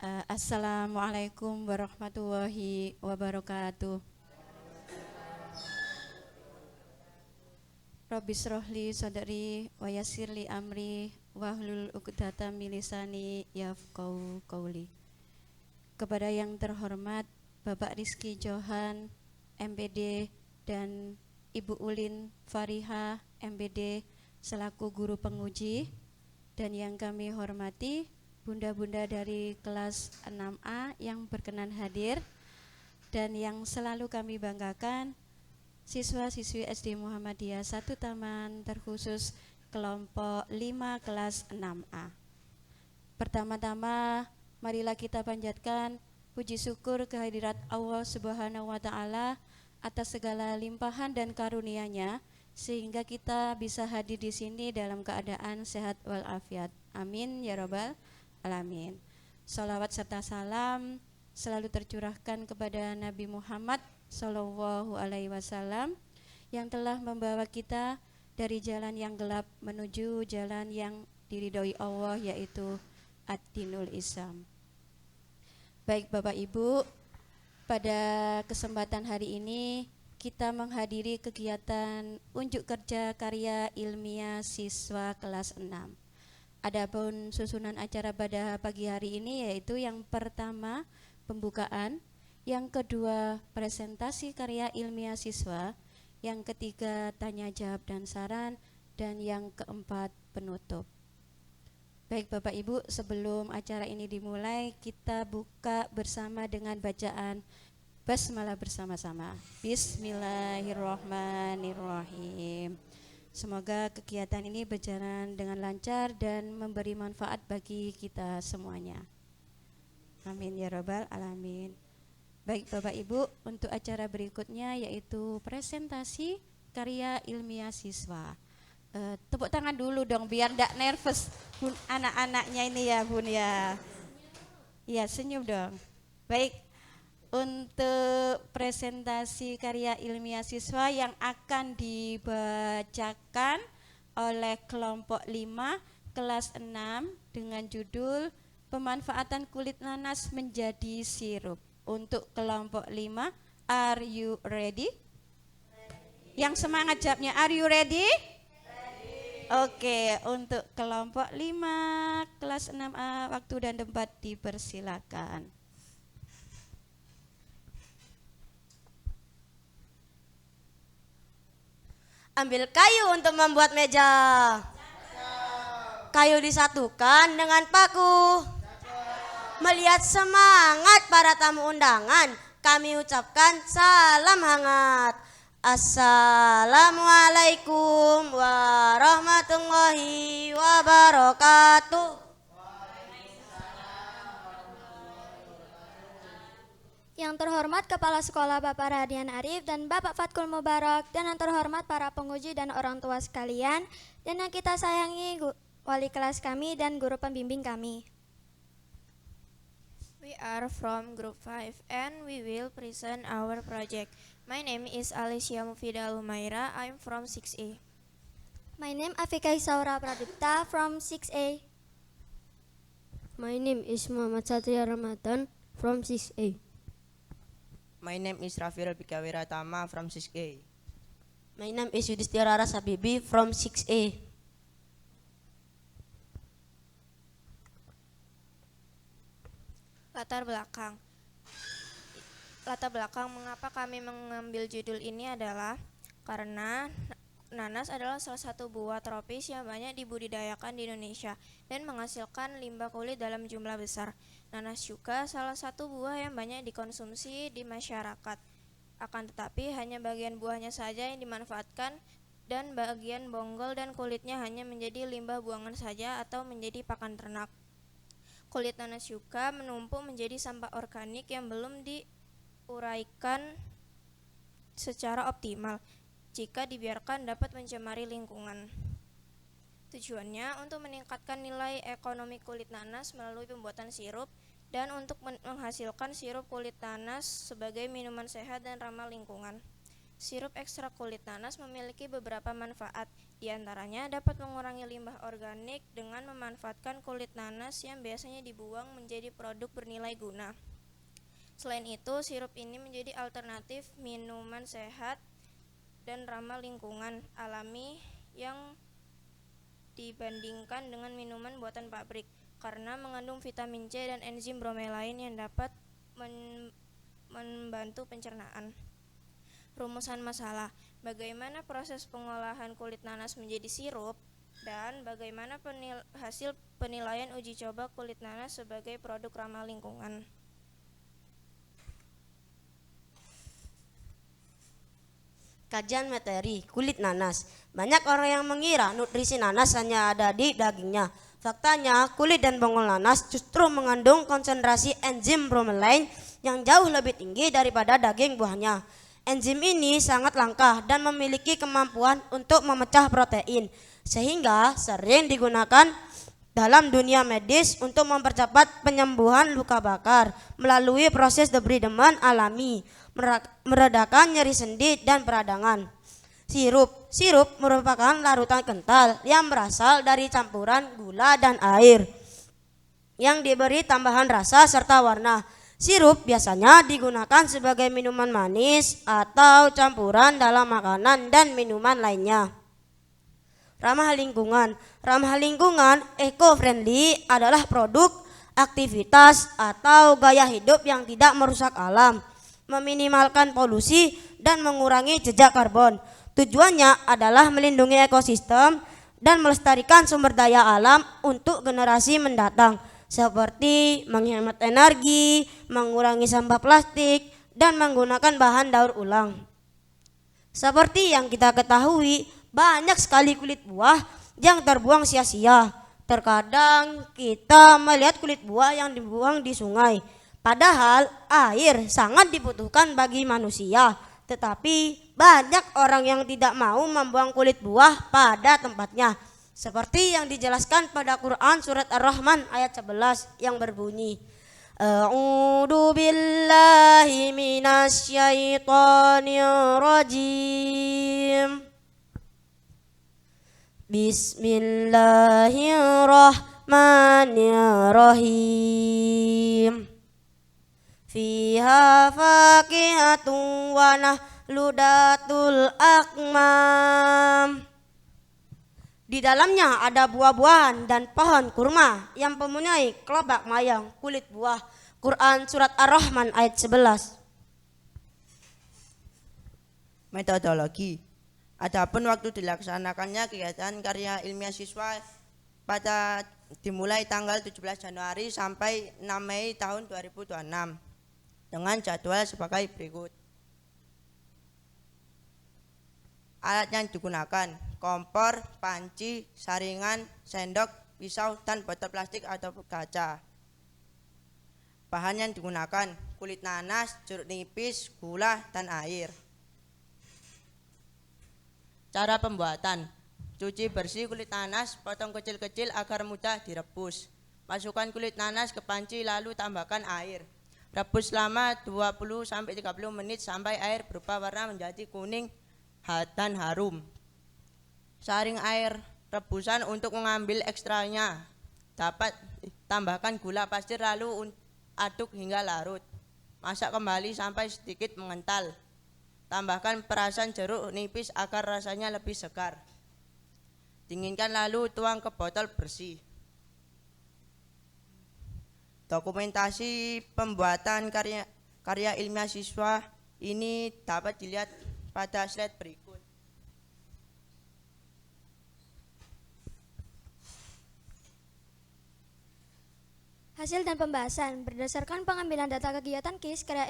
Assalamualaikum warahmatullahi wabarakatuh. Rabbi srohli sadri wa yassirli amri wahlul 'uqdatam min lisani yafqahu qauli. Kepada yang terhormat Bapak Rizky Johan MPD dan Ibu Ulin Fariha MPD selaku guru penguji, dan yang kami hormati bunda-bunda dari kelas 6A yang berkenan hadir, dan yang selalu kami banggakan siswa-siswi SD Muhammadiyah 1 Taman terkhusus kelompok 5 kelas 6A. Pertama-tama marilah kita panjatkan puji syukur kehadirat Allah Subhanahu wa taala atas segala limpahan dan karunia-Nya sehingga kita bisa hadir di sini dalam keadaan sehat walafiat. Amin ya rabbal alamin. Salawat serta salam selalu tercurahkan kepada Nabi Muhammad Sallallahu Alaihi Wasallam yang telah membawa kita dari jalan yang gelap menuju jalan yang diridhoi Allah, yaitu ad-dinul Islam. Baik Bapak Ibu, pada kesempatan hari ini kita menghadiri kegiatan unjuk kerja karya ilmiah siswa kelas 6. Adapun susunan acara pada pagi hari ini yaitu yang pertama pembukaan, yang kedua presentasi karya ilmiah siswa, yang ketiga tanya jawab dan saran, dan yang keempat penutup. Baik Bapak Ibu, sebelum acara ini dimulai kita buka bersama dengan bacaan basmalah bersama-sama. Bismillahirrahmanirrahim. Semoga kegiatan ini berjalan dengan lancar dan memberi manfaat bagi kita semuanya. Amin ya rabbal alamin. Baik Bapak Ibu, untuk acara berikutnya yaitu presentasi karya ilmiah siswa. Tepuk tangan dulu dong biar tidak nervous anak-anaknya ini ya Bun ya. Iya, senyum dong. Baik, untuk presentasi karya ilmiah siswa yang akan dibacakan oleh kelompok 5 kelas 6 dengan judul Pemanfaatan Kulit Nanas Menjadi Sirup. Untuk kelompok 5, are you ready? Yang semangat jawabnya, are you ready? Oke, untuk kelompok 5 kelas 6A, waktu dan tempat dipersilakan. Ambil kayu untuk membuat meja. Kayu disatukan dengan paku. Melihat semangat para tamu undangan, kami ucapkan salam hangat. Assalamualaikum warahmatullahi wabarakatuh. Yang terhormat Kepala Sekolah Bapak Radian Arif dan Bapak Fatkul Mubarak, dan yang terhormat para penguji dan orang tua sekalian, dan yang kita sayangi wali kelas kami dan guru pembimbing kami. We are from Group 5 and we will present our project. My name is Alicia Mufida Lumaira. I'm from 6A. My name Afika Isaura Pradipta from 6A. My name is Muhammad Satria Ramadan from 6A. My name is Rafil Bikawira Tama from 6A. My name is Yudhistira Rara Sabibi from 6A. Latar belakang mengapa kami mengambil judul ini adalah karena nanas adalah salah satu buah tropis yang banyak dibudidayakan di Indonesia dan menghasilkan limbah kulit dalam jumlah besar. Nanas juga salah satu buah yang banyak dikonsumsi di masyarakat. Akan tetapi hanya bagian buahnya saja yang dimanfaatkan dan bagian bonggol dan kulitnya hanya menjadi limbah buangan saja atau menjadi pakan ternak. Kulit nanas juga menumpuk menjadi sampah organik yang belum diuraikan secara optimal. Jika dibiarkan dapat mencemari lingkungan. Tujuannya untuk meningkatkan nilai ekonomi kulit nanas melalui pembuatan sirup dan untuk menghasilkan sirup kulit nanas sebagai minuman sehat dan ramah lingkungan. Sirup ekstrak kulit nanas memiliki beberapa manfaat. Di antaranya dapat mengurangi limbah organik dengan memanfaatkan kulit nanas yang biasanya dibuang menjadi produk bernilai guna. Selain itu, sirup ini menjadi alternatif minuman sehat dan ramah lingkungan alami yang dibandingkan dengan minuman buatan pabrik karena mengandung vitamin C dan enzim bromelain yang dapat membantu pencernaan. Rumusan masalah, bagaimana proses pengolahan kulit nanas menjadi sirup, dan bagaimana hasil penilaian uji coba kulit nanas sebagai produk ramah lingkungan. Kajian materi, kulit nanas. Banyak orang yang mengira nutrisi nanas hanya ada di dagingnya. Faktanya, kulit dan bonggol nanas justru mengandung konsentrasi enzim bromelain yang jauh lebih tinggi daripada daging buahnya. Enzim ini sangat langka dan memiliki kemampuan untuk memecah protein, sehingga sering digunakan dalam dunia medis untuk mempercepat penyembuhan luka bakar melalui proses debridement alami, meredakan nyeri sendi dan peradangan. Sirup merupakan larutan kental yang berasal dari campuran gula dan air yang diberi tambahan rasa serta warna. Sirup biasanya digunakan sebagai minuman manis atau campuran dalam makanan dan minuman lainnya. Ramah lingkungan. Ramah lingkungan eco-friendly adalah produk, aktivitas, atau gaya hidup yang tidak merusak alam, meminimalkan polusi, dan mengurangi jejak karbon. Tujuannya adalah melindungi ekosistem dan melestarikan sumber daya alam untuk generasi mendatang, seperti menghemat energi, mengurangi sampah plastik, dan menggunakan bahan daur ulang. Seperti yang kita ketahui, banyak sekali kulit buah yang terbuang sia-sia. Terkadang kita melihat kulit buah yang dibuang di sungai, padahal air sangat dibutuhkan bagi manusia. Tetapi banyak orang yang tidak mau membuang kulit buah pada tempatnya, seperti yang dijelaskan pada Quran surat Ar-Rahman ayat 11 yang berbunyi, A'udzu billahi minasyaitonir rajim. Bismillahirrahmanirrahim. Fiha fakihatun wa nahludatul akmam. Di dalamnya ada buah-buahan dan pohon kurma yang mempunyai kelopak mayang kulit buah. Quran surat Ar-Rahman ayat 11. Metodologi. Adapun waktu dilaksanakannya kegiatan karya ilmiah siswa pada dimulai tanggal 17 Januari sampai 6 Mei tahun 2026 dengan jadwal sebagai berikut. Alat yang digunakan: kompor, panci, saringan, sendok, pisau, dan botol plastik atau kaca. Bahan yang digunakan: kulit nanas, jeruk nipis, gula, dan air. Cara pembuatan: cuci bersih kulit nanas, potong kecil-kecil agar mudah direbus. Masukkan kulit nanas ke panci lalu tambahkan air. Rebus selama 20-30 menit sampai air berubah warna menjadi kuning dan harum. Saring air rebusan untuk mengambil ekstranya. Dapat tambahkan gula pasir lalu aduk hingga larut. Masak kembali sampai sedikit mengental. Tambahkan perasan jeruk nipis agar rasanya lebih segar. Dinginkan lalu tuang ke botol bersih. Dokumentasi pembuatan karya ilmiah siswa ini dapat dilihat pada slide berikut. Hasil dan pembahasan berdasarkan pengambilan data kegiatan KIS karya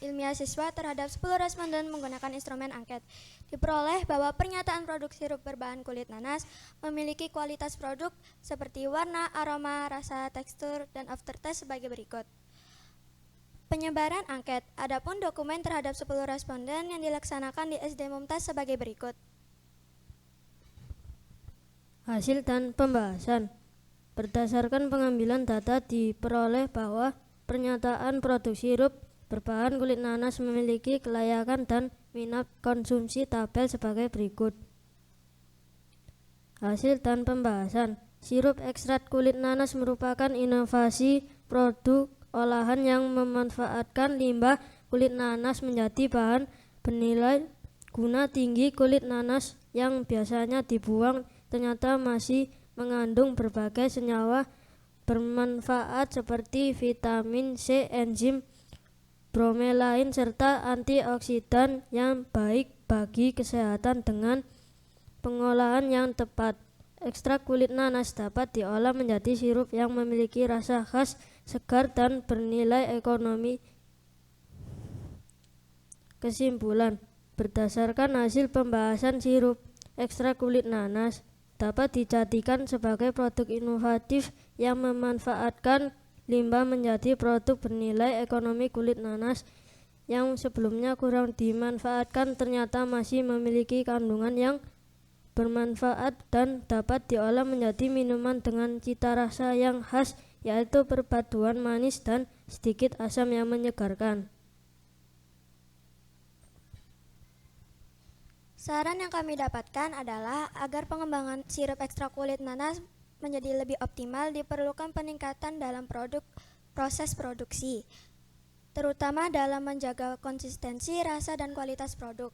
ilmiah siswa terhadap 10 responden menggunakan instrumen angket. Diperoleh bahwa pernyataan produk sirup berbahan kulit nanas memiliki kualitas produk seperti warna, aroma, rasa, tekstur, dan aftertaste sebagai berikut. Penyebaran angket. Adapun dokumen terhadap 10 responden yang dilaksanakan di SD Mumtaz sebagai berikut. Hasil dan pembahasan. Berdasarkan pengambilan data diperoleh bahwa pernyataan produk sirup berbahan kulit nanas memiliki kelayakan dan minat konsumsi tabel sebagai berikut. Hasil dan pembahasan. Sirup ekstrak kulit nanas merupakan inovasi produk olahan yang memanfaatkan limbah kulit nanas menjadi bahan bernilai guna tinggi. Kulit nanas yang biasanya dibuang ternyata masih mengandung berbagai senyawa bermanfaat seperti vitamin C, enzim, bromelain, serta antioksidan yang baik bagi kesehatan. Dengan pengolahan yang tepat, ekstrak kulit nanas dapat diolah menjadi sirup yang memiliki rasa khas, segar, dan bernilai ekonomi. Kesimpulan, berdasarkan hasil pembahasan, sirup ekstrak kulit nanas dapat dijadikan sebagai produk inovatif yang memanfaatkan limbah menjadi produk bernilai ekonomi. Kulit nanas yang sebelumnya kurang dimanfaatkan ternyata masih memiliki kandungan yang bermanfaat dan dapat diolah menjadi minuman dengan cita rasa yang khas, yaitu perpaduan manis dan sedikit asam yang menyegarkan. Saran yang kami dapatkan adalah agar pengembangan sirup ekstrak kulit nanas menjadi lebih optimal, diperlukan peningkatan dalam proses produksi, terutama dalam menjaga konsistensi, rasa, dan kualitas produk.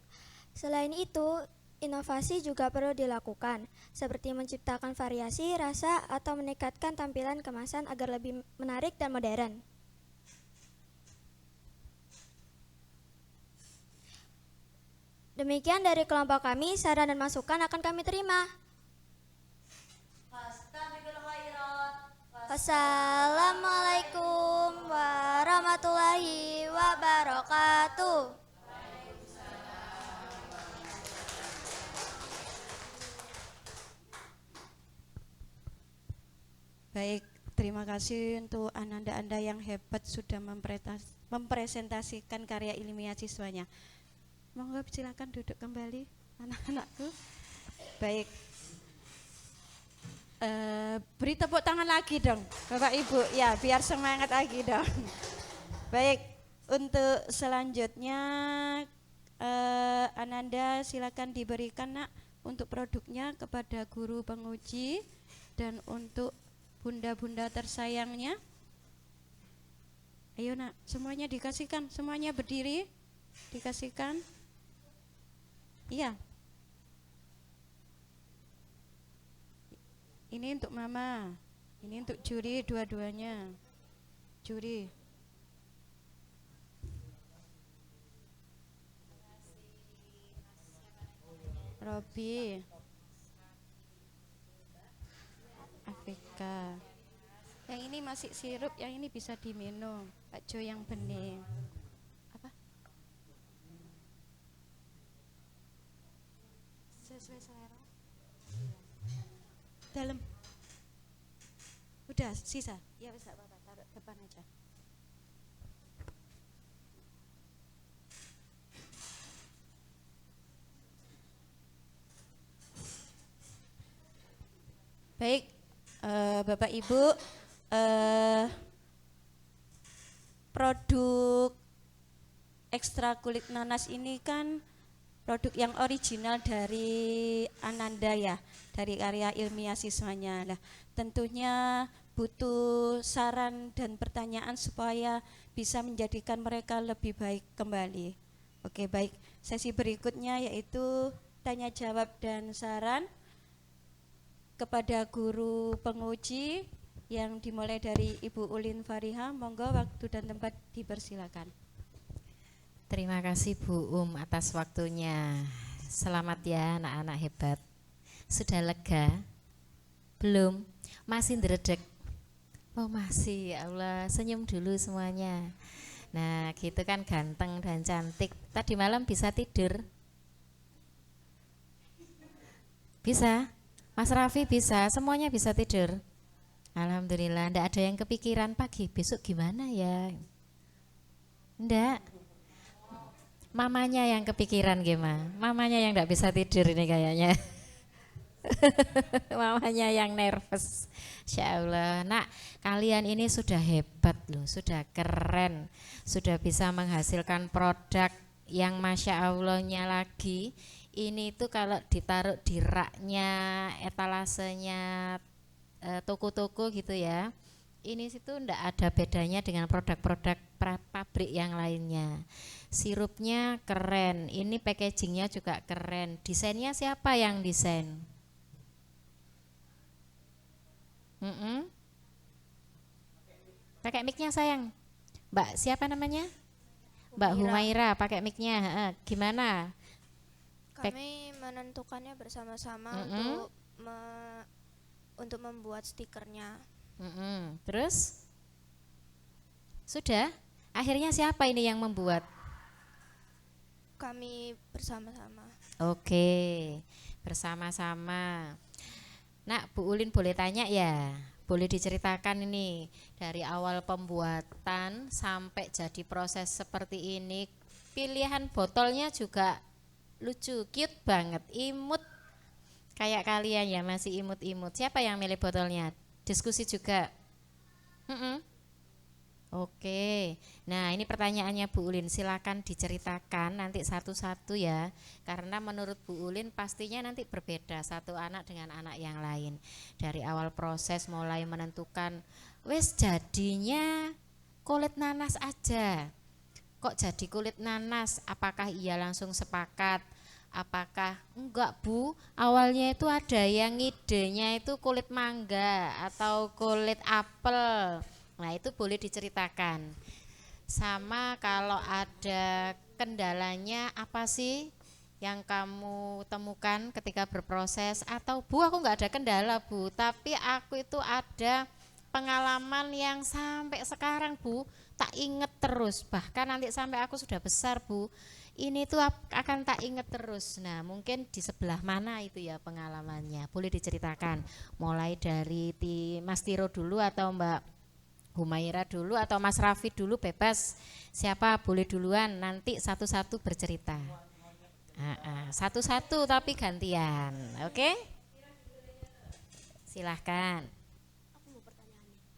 Selain itu, inovasi juga perlu dilakukan, seperti menciptakan variasi rasa atau meningkatkan tampilan kemasan agar lebih menarik dan modern. Demikian dari kelompok kami, saran dan masukan akan kami terima. Wassalamualaikum warahmatullahi wabarakatuh. Baik, terima kasih untuk Anda yang hebat sudah mempresentasikan karya ilmiah siswanya. Monggo silakan duduk kembali anak-anakku. Baik, beri tepuk tangan lagi dong Bapak Ibu, ya biar semangat lagi dong. Baik, untuk selanjutnya Ananda silakan diberikan nak untuk produknya kepada guru penguji dan untuk bunda-bunda tersayangnya. Ayo nak, semuanya dikasihkan, semuanya berdiri, dikasihkan. Iya. Ini untuk mama, ini untuk juri dua-duanya. Juri. Robi. Afrika. Yang ini masih sirup, yang ini bisa diminum. Pak Jo yang bening. Apa? Sesuai selera. Dalam. Udah sisa. Ya bisa Bapak taruh depan aja. Baik, Bapak Ibu, produk ekstra kulit nanas ini kan produk yang original dari Ananda ya, dari karya ilmiah siswanya. Nah, tentunya butuh saran dan pertanyaan supaya bisa menjadikan mereka lebih baik kembali. Oke, baik. Sesi berikutnya yaitu tanya jawab dan saran kepada guru penguji yang dimulai dari Ibu Ulin Fariha. Monggo waktu dan tempat dipersilakan. Terima kasih Bu atas waktunya. Selamat ya anak-anak hebat. Sudah lega? Belum? Masih ndredeg? Oh masih, ya Allah, senyum dulu semuanya. Nah gitu kan ganteng dan cantik. Tadi malam bisa tidur? Bisa? Mas Raffi bisa? Semuanya bisa tidur? Alhamdulillah, ndak ada yang kepikiran pagi besok gimana ya? Ndak? Mamanya yang kepikiran gimana? Mamanya yang ndak bisa tidur ini kayaknya. Mamanya yang nervous. Insya Allah. Nak, kalian ini sudah hebat loh, sudah keren, sudah bisa menghasilkan produk yang masya Allahnya lagi, ini tuh kalau ditaruh di raknya, etalasenya toko-toko gitu ya, ini situ ndak ada bedanya dengan produk-produk pabrik yang lainnya. Sirupnya keren, ini packagingnya juga keren. Desainnya siapa yang desain? Pakai mic-nya sayang. Mbak siapa namanya? Mbak Humaira pakai mic-nya. Gimana? Kami menentukannya bersama-sama untuk membuat stikernya. Terus? Sudah? Akhirnya siapa ini yang membuat? Kami bersama-sama. Oke, bersama-sama. Nak, Bu Ulin boleh tanya ya? Boleh diceritakan ini dari awal pembuatan sampai jadi proses seperti ini. Pilihan botolnya juga lucu, cute banget, imut. Kayak kalian ya masih imut-imut. Siapa yang milih botolnya? Diskusi juga. Oke, nah ini pertanyaannya Bu Ulin, silakan diceritakan nanti satu-satu ya, karena menurut Bu Ulin pastinya nanti berbeda satu anak dengan anak yang lain. Dari awal proses mulai menentukan, wes jadinya kulit nanas aja, kok jadi kulit nanas, apakah ia langsung sepakat, apakah enggak Bu, awalnya itu ada yang idenya itu kulit mangga atau kulit apel. Nah itu boleh diceritakan. Sama kalau ada kendalanya apa sih yang kamu temukan ketika berproses, atau Bu aku nggak ada kendala Bu, tapi aku itu ada pengalaman yang sampai sekarang Bu tak inget terus, bahkan nanti sampai aku sudah besar Bu ini tuh akan tak inget terus. Nah mungkin di sebelah mana itu ya pengalamannya, boleh diceritakan mulai dari Mas Tiro dulu atau Mbak Humaira dulu atau Mas Raffi dulu, bebas siapa boleh duluan, nanti satu-satu bercerita. Satu-satu tapi gantian, oke? Silahkan.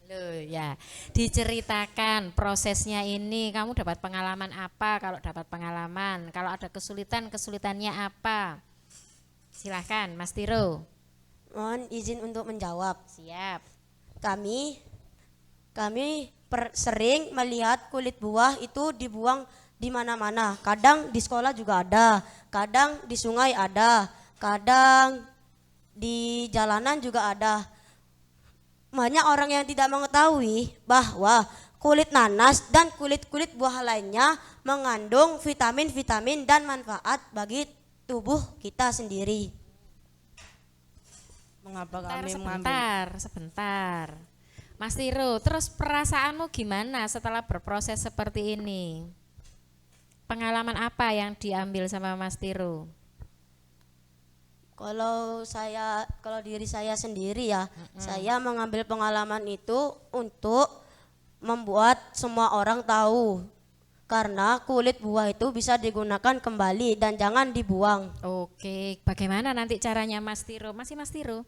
Loh ya, diceritakan prosesnya ini, kamu dapat pengalaman apa, kalau dapat pengalaman, kalau ada kesulitan, kesulitannya apa? Silahkan Mas Tiro. Mohon izin untuk menjawab. Siap. Kami sering melihat kulit buah itu dibuang di mana-mana. Kadang di sekolah juga ada, kadang di sungai ada, kadang di jalanan juga ada. Banyak orang yang tidak mengetahui bahwa kulit nanas dan kulit-kulit buah lainnya mengandung vitamin-vitamin dan manfaat bagi tubuh kita sendiri. Mengapa kami mengambil? Sebentar. Mas Tiro, terus perasaanmu gimana setelah berproses seperti ini? Pengalaman apa yang diambil sama Mas Tiro? Kalau diri saya sendiri ya, saya mengambil pengalaman itu untuk membuat semua orang tahu. Karena kulit buah itu bisa digunakan kembali dan jangan dibuang. Oke, bagaimana nanti caranya Mas Tiro? Masih Mas Tiro?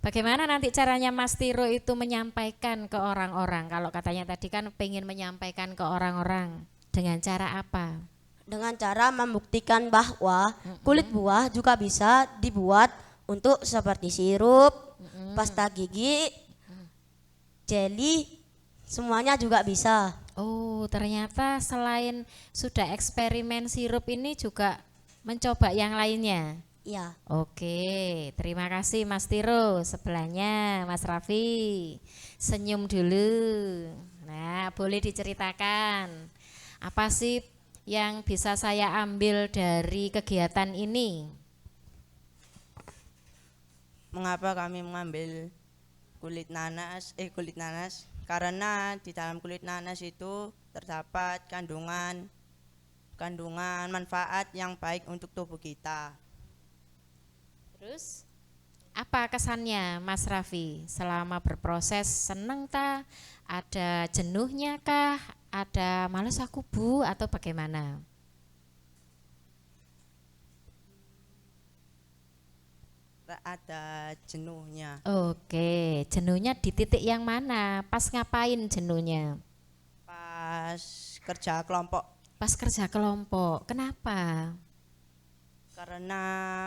Bagaimana nanti caranya Mas Tiro itu menyampaikan ke orang-orang? Kalau katanya tadi kan pengen menyampaikan ke orang-orang, dengan cara apa? Dengan cara membuktikan bahwa kulit buah juga bisa dibuat untuk seperti sirup, pasta gigi, jelly, semuanya juga bisa. Oh, ternyata selain sudah eksperimen sirup ini juga mencoba yang lainnya. Iya. Oke, terima kasih Mas Tiro. Sebelahnya Mas Raffi, senyum dulu. Nah, boleh diceritakan apa sih yang bisa saya ambil dari kegiatan ini? Mengapa kami mengambil kulit nanas? Karena di dalam kulit nanas itu terdapat kandungan manfaat yang baik untuk tubuh kita. Terus apa kesannya Mas Raffi selama berproses? Seneng kah? Ada jenuhnya kah? Ada males aku Bu atau bagaimana? Ada jenuhnya. Oke, jenuhnya di titik yang mana? Pas ngapain jenuhnya? Pas kerja kelompok. pas kerja kelompok. Kenapa? Karena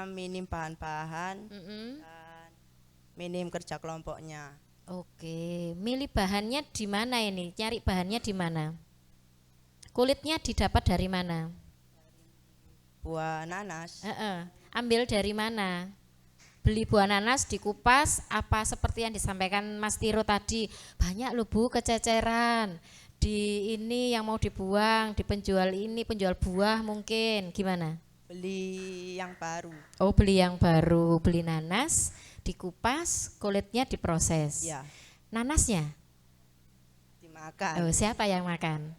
minim bahan-bahan Mm-mm. dan minim kerja kelompoknya. Oke, milih bahannya di mana ini? Cari bahannya di mana? Kulitnya didapat dari mana? Buah nanas. Ambil dari mana? Beli buah nanas dikupas apa seperti yang disampaikan Mas Tiro tadi, banyak loh Bu kececeran di ini yang mau dibuang di penjual ini, penjual buah mungkin gimana? Beli yang baru. Oh, beli yang baru, beli nanas dikupas, kulitnya diproses. Ya, Nanasnya, dimakan. oh, siapa yang makan?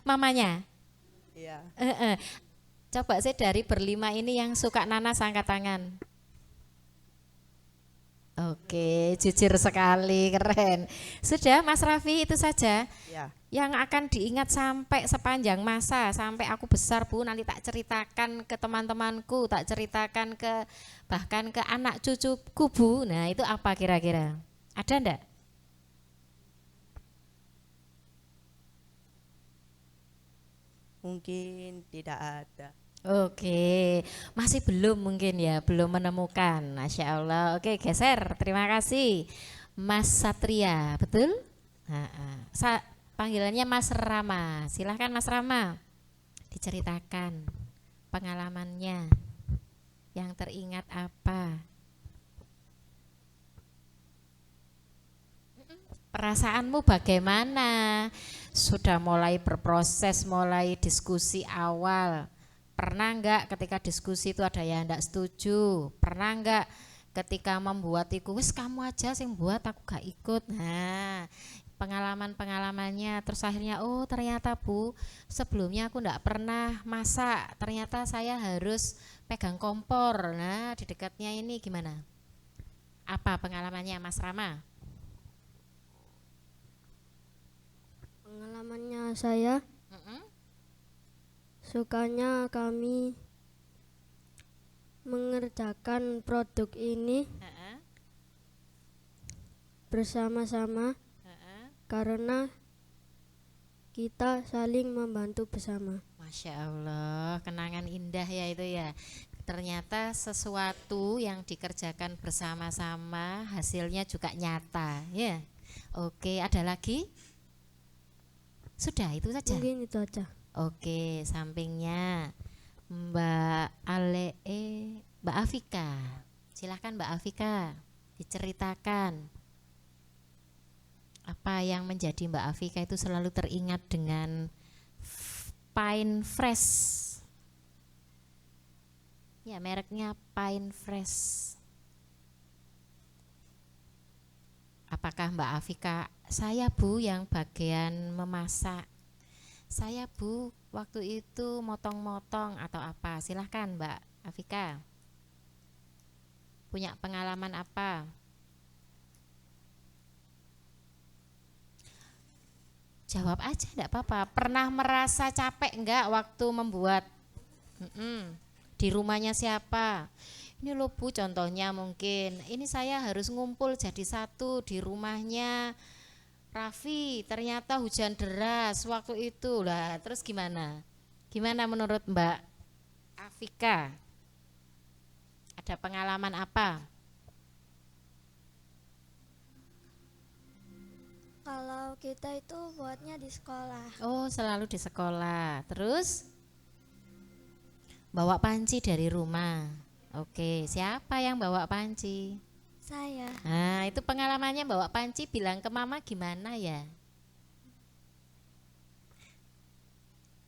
Mamanya. Iya. Coba sih dari berlima ini yang suka nanas angkat tangan. Oke, jujur sekali, keren. Sudah Mas Raffi, itu saja Ya. yang akan diingat sampai sepanjang masa, sampai aku besar Bu, nanti tak ceritakan ke teman-temanku, tak ceritakan ke bahkan ke anak cucuku Bu. Nah itu apa kira-kira? Ada ndak? Mungkin tidak ada. Oke, masih belum mungkin ya, belum menemukan. Masya Allah. Oke, geser. Terima kasih, Mas Satria, betul? Panggilannya Mas Rama. Silahkan Mas Rama, diceritakan pengalamannya. Yang teringat apa? Perasaanmu bagaimana? Sudah mulai berproses, mulai diskusi awal. Pernah enggak ketika diskusi itu ada yang enggak setuju? Pernah enggak ketika membuat itu, wis kamu aja yang buat, aku gak ikut. Nah, pengalaman-pengalamannya, terus akhirnya oh ternyata Bu, sebelumnya aku enggak pernah masak, ternyata saya harus pegang kompor. Nah, di dekatnya ini gimana? Apa pengalamannya Mas Rama? Pengalamannya saya, sukanya kami mengerjakan produk ini bersama-sama karena kita saling membantu bersama. Masya Allah, kenangan indah ya itu ya. Ternyata sesuatu yang dikerjakan bersama-sama hasilnya juga nyata ya. Oke, ada lagi? Sudah itu saja. Mungkin itu aja. Oke, sampingnya Mbak Mbak Afika. Silahkan Mbak Afika, diceritakan apa yang menjadi Mbak Afika itu selalu teringat dengan Pine Fresh. Ya, mereknya Pine Fresh. Apakah Mbak Afika, saya Bu yang bagian memasak, saya Bu waktu itu motong-motong atau apa? Silahkan Mbak Afika, punya pengalaman apa? Jawab aja enggak apa-apa. Pernah merasa capek enggak waktu membuat? Di rumahnya siapa? Ini loh Bu, contohnya mungkin ini saya harus ngumpul jadi satu di rumahnya Raffi, ternyata hujan deras waktu itu lah. Terus gimana? Gimana menurut Mbak Afika? Ada pengalaman apa? Kalau kita itu buatnya di sekolah. Oh, selalu di sekolah. Terus bawa panci dari rumah. Oke, siapa yang bawa panci? Saya. Nah, itu pengalamannya bawa panci, bilang ke mama gimana ya?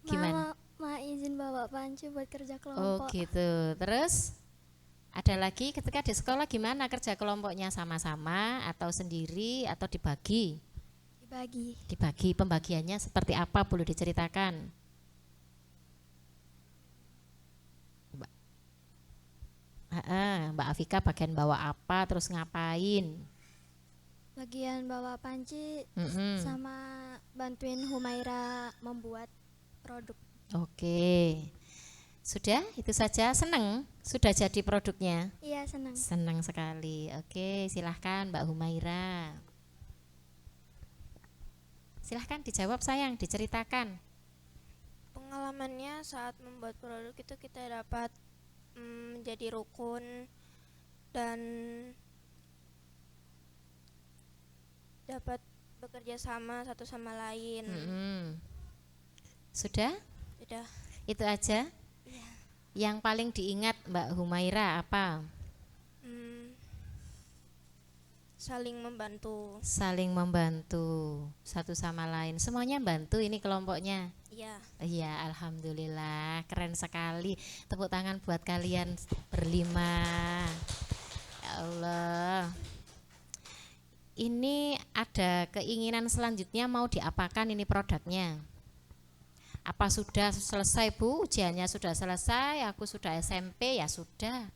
Gimana? Mama izin bawa panci buat kerja Oh kelompok. gitu. Terus ada lagi ketika di sekolah gimana kerja kelompoknya, sama-sama atau sendiri atau dibagi? Dibagi. Dibagi, pembagiannya seperti apa, boleh diceritakan? Mbak Afika bagian bawa apa, terus ngapain? Bagian bawa panci sama bantuin Humaira membuat produk. Oke. Sudah, itu saja. Seneng sudah jadi produknya? Iya, senang. Senang sekali. Oke, silahkan Mbak Humaira. Silahkan dijawab sayang, diceritakan. Pengalamannya saat membuat produk itu kita dapat menjadi rukun dan dapat bekerja sama satu sama lain. Sudah? Sudah. Itu aja? Yang paling diingat Mbak Humaira apa? Saling membantu. Saling membantu satu sama lain. Semuanya bantu ini kelompoknya. Iya. Iya, alhamdulillah, keren sekali. Tepuk tangan buat kalian berlima. Ya Allah. Ini ada keinginan selanjutnya mau diapakan ini produknya? Apa sudah selesai Bu? Ujiannya sudah selesai, aku sudah SMP ya sudah.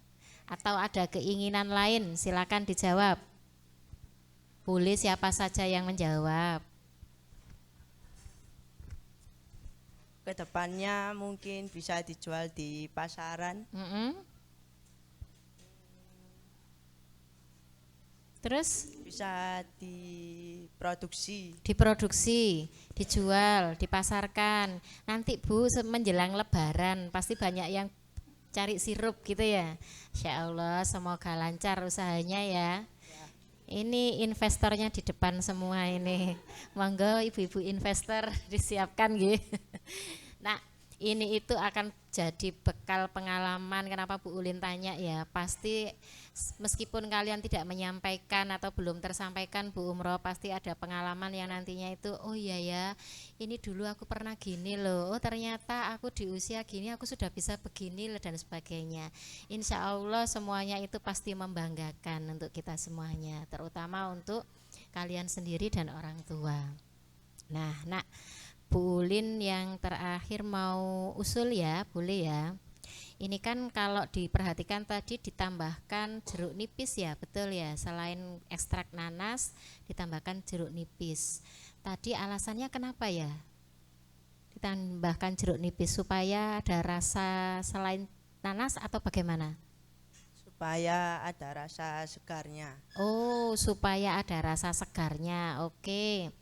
Atau ada keinginan lain? Silakan dijawab. Boleh siapa saja yang menjawab. Kedepannya mungkin bisa dijual di pasaran. Terus Bisa diproduksi. diproduksi, dijual, dipasarkan. Nanti Bu menjelang lebaran pasti banyak yang cari sirup gitu ya. Insya Allah semoga lancar usahanya ya. Ini investornya di depan semua ini. Monggo ibu-ibu investor disiapkan gitu. Nah, ini itu akan jadi bekal pengalaman. Kenapa Bu Ulin tanya ya? Pasti meskipun kalian tidak menyampaikan atau belum tersampaikan Bu Umroh, pasti ada pengalaman yang nantinya itu, oh iya ya, ini dulu aku pernah gini loh. Oh ternyata aku di usia gini aku sudah bisa begini loh dan sebagainya. Insya Allah semuanya itu pasti membanggakan untuk kita semuanya, terutama untuk kalian sendiri dan orang tua. Nah, Bu Ulin yang terakhir mau usul ya, boleh ya. Ini kan kalau diperhatikan tadi ditambahkan jeruk nipis ya, betul ya. Selain ekstrak nanas ditambahkan jeruk nipis. Tadi alasannya kenapa ya? Ditambahkan jeruk nipis supaya ada rasa selain nanas atau bagaimana? Supaya ada rasa segarnya. Oh, supaya ada rasa segarnya. Oke.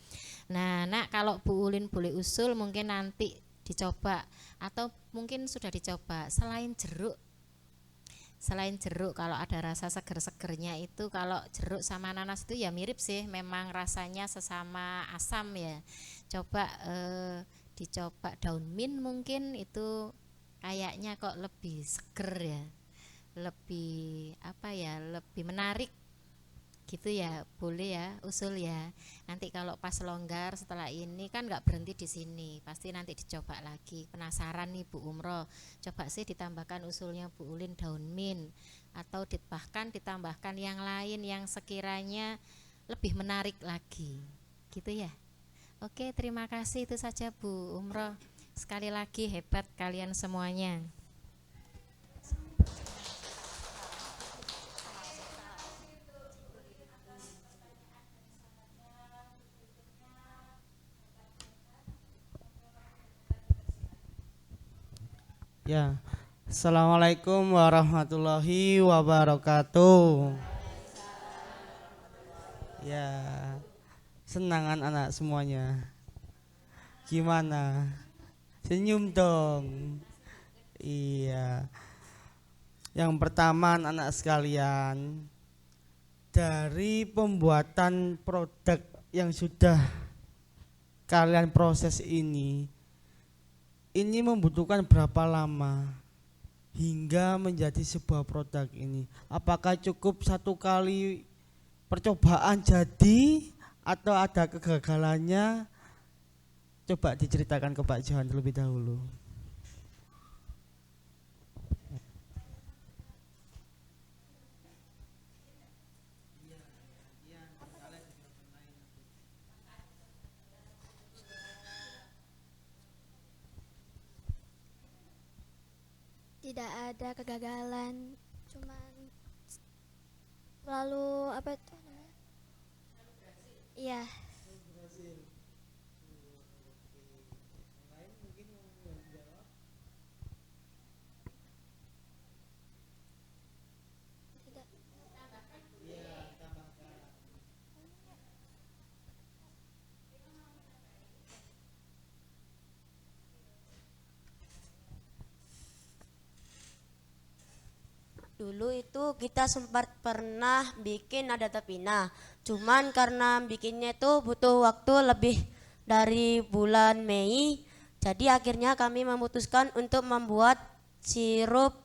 Nah, kalau Bu Ulin boleh usul mungkin nanti dicoba atau mungkin sudah dicoba selain jeruk kalau ada rasa seger-segernya itu, kalau jeruk sama nanas itu ya mirip sih, memang rasanya sesama asam ya. Coba dicoba daun mint mungkin itu kayaknya kok lebih seger ya, lebih apa ya, lebih menarik gitu ya. Boleh ya usul ya. Nanti kalau pas longgar setelah ini kan nggak berhenti di sini, pasti nanti dicoba lagi. Penasaran nih Bu Umroh, coba sih ditambahkan usulnya Bu Ulin daun mint atau bahkan ditambahkan yang lain yang sekiranya lebih menarik lagi gitu ya. Oke, terima kasih, itu saja Bu Umroh. Sekali lagi hebat kalian semuanya. Ya, Assalamualaikum warahmatullahi wabarakatuh. Ya, senangan anak semuanya. Gimana? Senyum dong. Iya. Yang pertama anak sekalian, dari pembuatan produk yang sudah kalian proses ini membutuhkan berapa lama hingga menjadi sebuah produk ini? Apakah cukup satu kali percobaan jadi atau ada kegagalannya? Coba diceritakan ke Pak Johan terlebih dahulu. Tidak ada kegagalan, cuman lalu apa itu namanya? Iya. Tidak. Dulu itu kita sempat pernah bikin nada tapina. Cuman karena bikinnya itu butuh waktu lebih dari bulan Mei, jadi akhirnya kami memutuskan untuk membuat sirup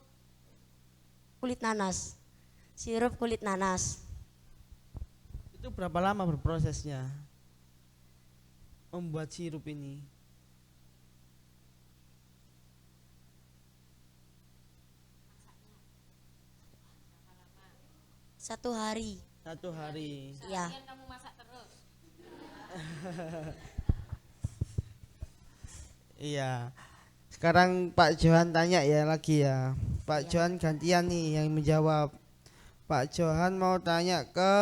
kulit nanas. Sirup kulit nanas. Itu berapa lama berprosesnya membuat sirup ini? Satu hari. 1 hari. Ya. Iya. Sekarang Pak Johan tanya ya lagi ya. Pak Johan gantian nih yang menjawab. Pak Johan mau tanya ke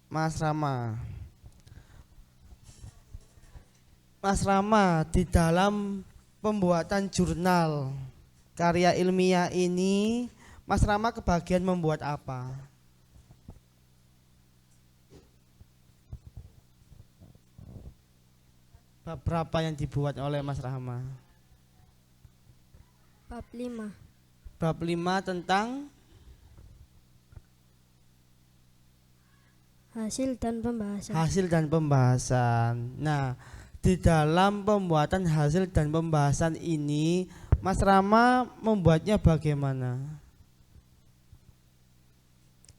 Mas Rama. Mas Rama, di dalam pembuatan jurnal karya ilmiah ini, Mas Rama kebagian membuat apa? Bab berapa yang dibuat oleh Mas Rama? Bab 5. Bab 5 tentang Hasil dan pembahasan. hasil dan pembahasan. Nah, di dalam pembuatan hasil dan pembahasan ini, Mas Rama membuatnya bagaimana?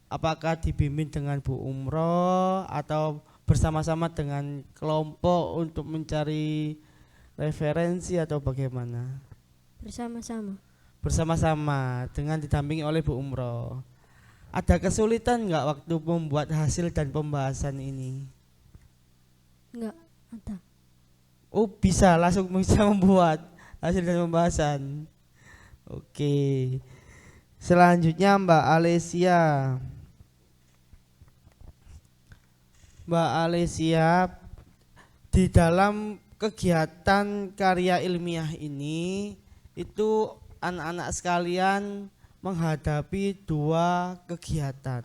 Apakah dibimbing dengan Bu Umroh atau bersama-sama dengan kelompok untuk mencari referensi atau bagaimana? Bersama-sama. Bersama-sama dengan didampingi oleh Bu Umroh. Ada kesulitan nggak waktu membuat hasil dan pembahasan ini? Enggak ada. Oh, bisa langsung bisa membuat hasil dan pembahasan. Oke. Selanjutnya Mbak Alesia. Mbak Alesia, di dalam kegiatan karya ilmiah ini itu anak-anak sekalian menghadapi 2 kegiatan.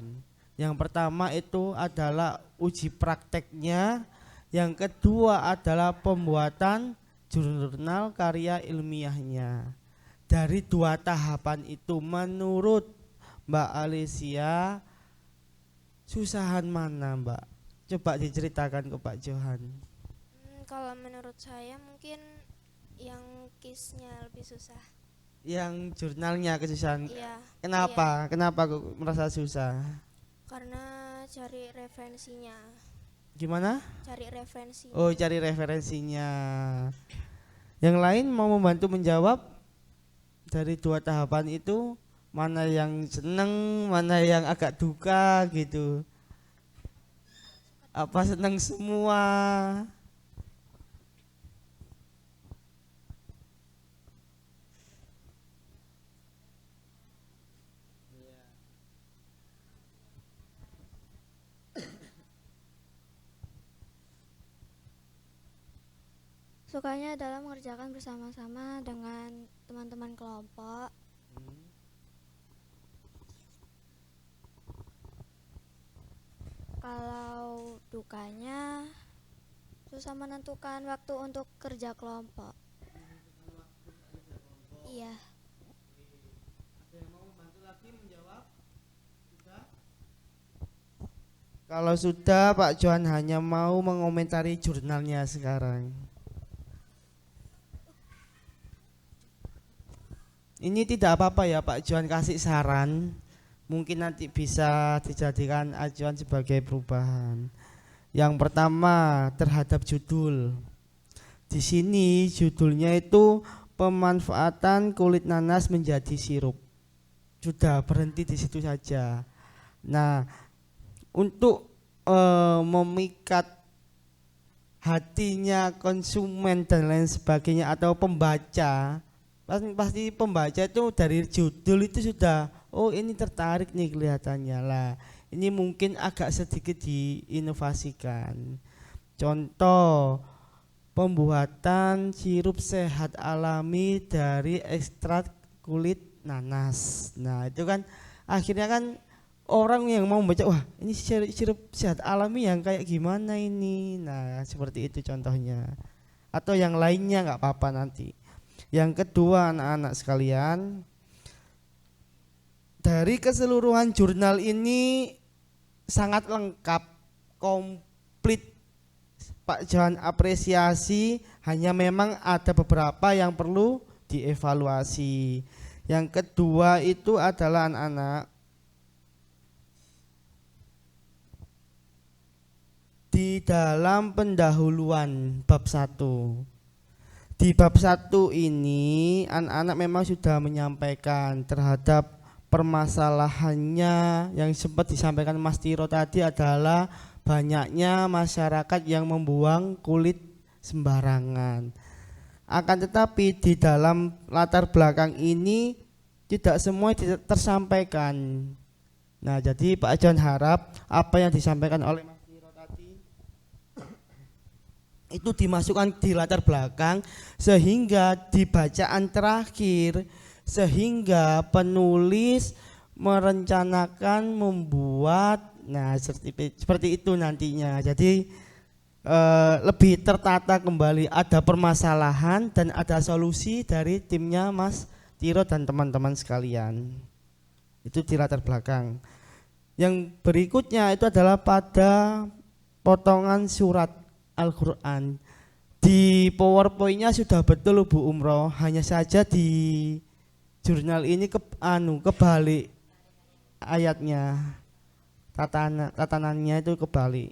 Yang pertama itu adalah uji prakteknya, yang kedua adalah pembuatan jurnal karya ilmiahnya. Dari 2 tahapan itu menurut Mbak Alesia susahan mana Mbak? Coba diceritakan ke Pak Johan. Kalau menurut saya mungkin yang kisnya lebih susah. Yang jurnalnya kesusahan. Iya. Kenapa? Kenapa kok merasa susah? Karena cari referensinya. Gimana? Cari referensi. Oh, cari referensinya. Yang lain mau membantu menjawab dari 2 tahapan itu, mana yang seneng, mana yang agak duka gitu. Apa seneng semua? Sukanya adalah mengerjakan bersama-sama dengan teman-teman kelompok. Kalau dukanya susah menentukan waktu untuk kerja kelompok. Iya. Kalau sudah, Pak Johan hanya mau mengomentari jurnalnya sekarang. Ini tidak apa-apa ya Pak Johan kasih saran, mungkin nanti bisa dijadikan acuan sebagai perubahan. Yang pertama terhadap judul. Di sini judulnya itu pemanfaatan kulit nanas menjadi sirup. Sudah berhenti di situ saja. Nah, untuk memikat hatinya konsumen dan lain sebagainya atau pembaca, pasti pembaca itu dari judul itu sudah, oh ini tertarik nih kelihatannya lah. Ini mungkin agak sedikit diinovasikan. Contoh, pembuatan sirup sehat alami dari ekstrak kulit nanas. Nah itu kan akhirnya kan orang yang mau membaca, wah ini sirup sehat alami yang kayak gimana ini. Nah seperti itu contohnya. Atau yang lainnya nggak apa-apa nanti. Yang kedua, anak-anak sekalian, dari keseluruhan jurnal ini sangat lengkap, komplit. Pak Johan apresiasi, hanya memang ada beberapa yang perlu dievaluasi. Yang kedua itu adalah anak-anak, di dalam pendahuluan bab 1. Di bab 1 ini anak-anak memang sudah menyampaikan terhadap permasalahannya yang sempat disampaikan Mas Tiro tadi adalah banyaknya masyarakat yang membuang kulit sembarangan. Akan tetapi di dalam latar belakang ini tidak semua tersampaikan. Nah, jadi Pak John harap apa yang disampaikan oleh Mas Tiro tadi itu dimasukkan di latar belakang sehingga di bacaan terakhir, sehingga penulis merencanakan membuat, nah seperti itu nantinya. Jadi lebih tertata kembali, ada permasalahan dan ada solusi dari timnya Mas Tiro dan teman-teman sekalian. Itu di latar belakang. Yang berikutnya itu adalah pada potongan surat Al-Quran. Di PowerPoint-nya sudah betul Bu Umroh, hanya saja di jurnal ini kebalik ayatnya, tatanannya itu kebalik.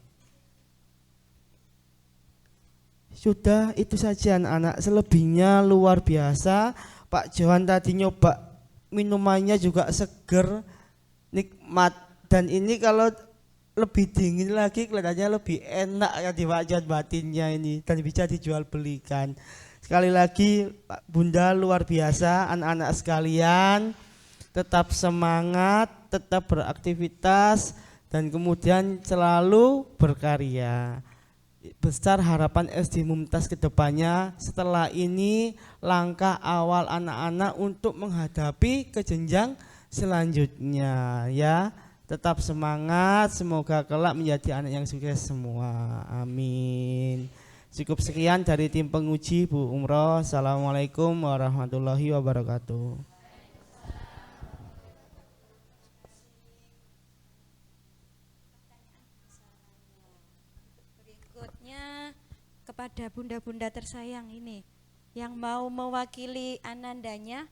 Sudah itu saja anak-anak, selebihnya luar biasa. Pak Johan tadi nyoba minumannya juga seger, nikmat, dan ini kalau lebih dingin lagi kelihatannya lebih enak ya di Pak Johan batinnya ini, dan bisa dijual belikan. Sekali lagi Pak Bunda luar biasa, anak-anak sekalian tetap semangat, tetap beraktivitas, dan kemudian selalu berkarya. Besar harapan SD Mumtaz kedepannya. Setelah ini langkah awal anak-anak untuk menghadapi ke jenjang selanjutnya ya. Tetap semangat, semoga kelak menjadi anak yang sukses semua, amin. Cukup sekian dari tim penguji Bu Umroh. Assalamualaikum warahmatullahi wabarakatuh. Berikutnya kepada bunda-bunda tersayang ini yang mau mewakili anandanya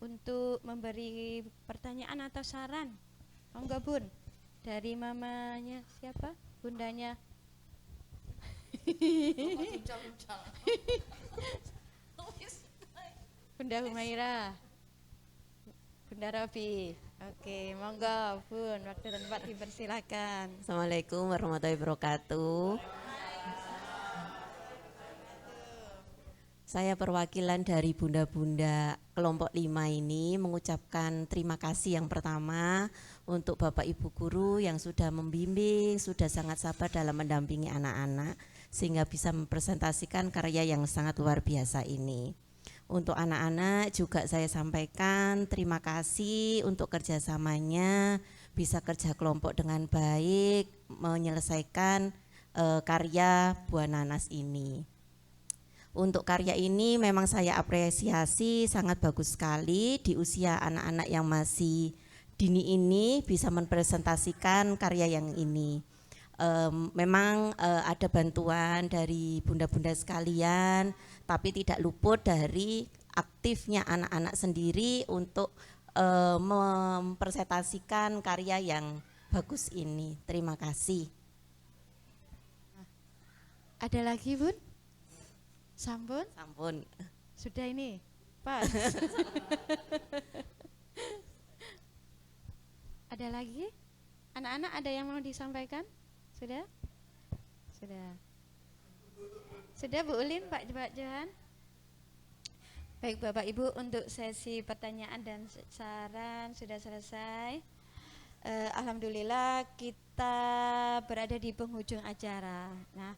untuk memberi pertanyaan atau saran. Monggo Bun, dari mamanya siapa? Bundanya Bunda Humaira, Bunda Robi. Oke, monggo Bun, waktu dan tempat dipersilakan. Assalamualaikum warahmatullahi wabarakatuh. Saya perwakilan dari bunda-bunda kelompok 5 ini mengucapkan terima kasih yang pertama untuk Bapak Ibu Guru yang sudah membimbing, sudah sangat sabar dalam mendampingi anak-anak sehingga bisa mempresentasikan karya yang sangat luar biasa ini. Untuk anak-anak juga saya sampaikan terima kasih untuk kerjasamanya, bisa kerja kelompok dengan baik, menyelesaikan karya Buah Nanas ini. Untuk karya ini memang saya apresiasi, sangat bagus sekali di usia anak-anak yang masih dini ini bisa mempresentasikan karya yang ini. Memang ada bantuan dari bunda-bunda sekalian, tapi tidak luput dari aktifnya anak-anak sendiri untuk mempresentasikan karya yang bagus ini. Terima kasih. Ada lagi Bun? Sampun? Sampun. Sudah ini, Pak. Ada lagi? Anak-anak ada yang mau disampaikan? Sudah? Sudah. Sudah Bu Ulin, Pak Johan? Baik Bapak Ibu, untuk sesi pertanyaan dan saran sudah selesai. Alhamdulillah kita berada di penghujung acara. Nah,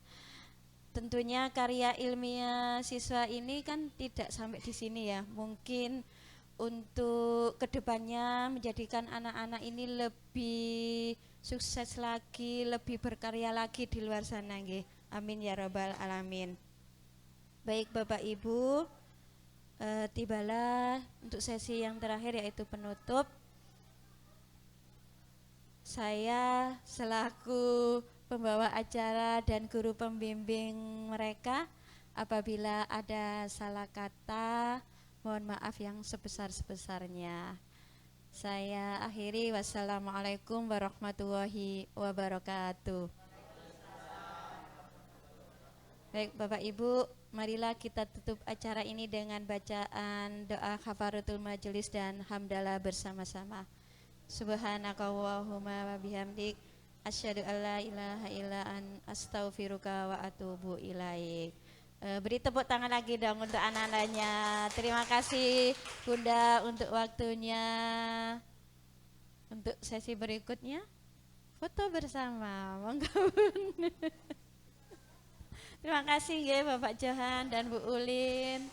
tentunya karya ilmiah siswa ini kan tidak sampai di sini ya. Mungkin untuk kedepannya menjadikan anak-anak ini lebih sukses lagi, lebih berkarya lagi di luar sana nggih. Amin ya rabbal alamin. Baik Bapak Ibu, Tibalah untuk sesi yang terakhir yaitu penutup. Saya selaku pembawa acara dan guru pembimbing mereka, apabila ada salah kata, mohon maaf yang sebesar-sebesarnya. Saya akhiri, wassalamualaikum warahmatullahi wabarakatuh. Baik Bapak Ibu, marilah kita tutup acara ini dengan bacaan doa kafaratul majelis dan hamdalah bersama-sama. Subhanakallahumma wa bihamdik asyhadu alla ilaha illa an astaghfiruka wa atubu ilaik. Beri tepuk tangan lagi dong untuk anak-anaknya. Terima kasih Bunda untuk waktunya. Untuk sesi berikutnya foto bersama. Monggo Bunda. Terima kasih ya Bapak Johan dan Bu Ulin.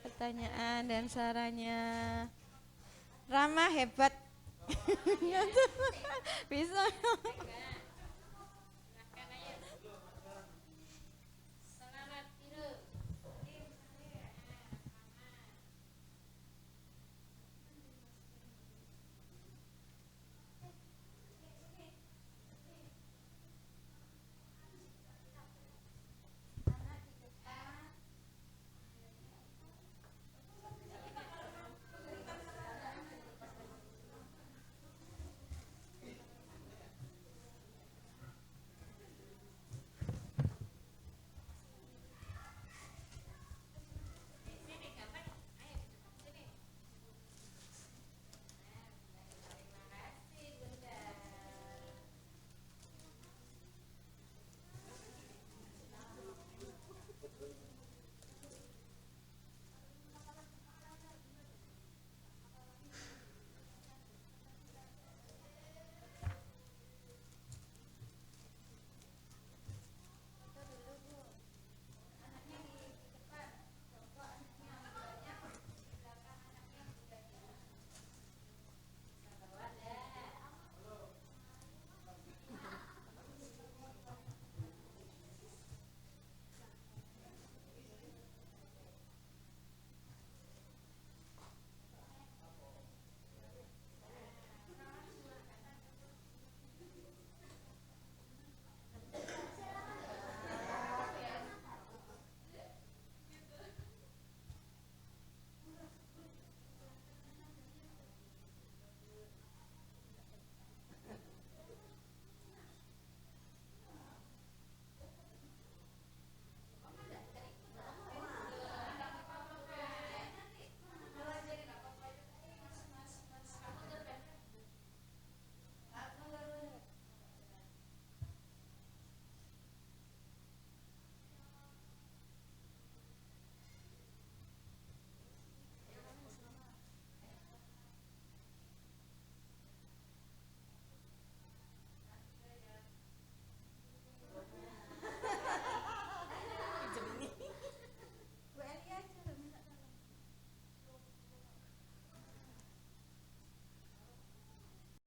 Pertanyaan dan sarannya. Rama hebat. Bisa.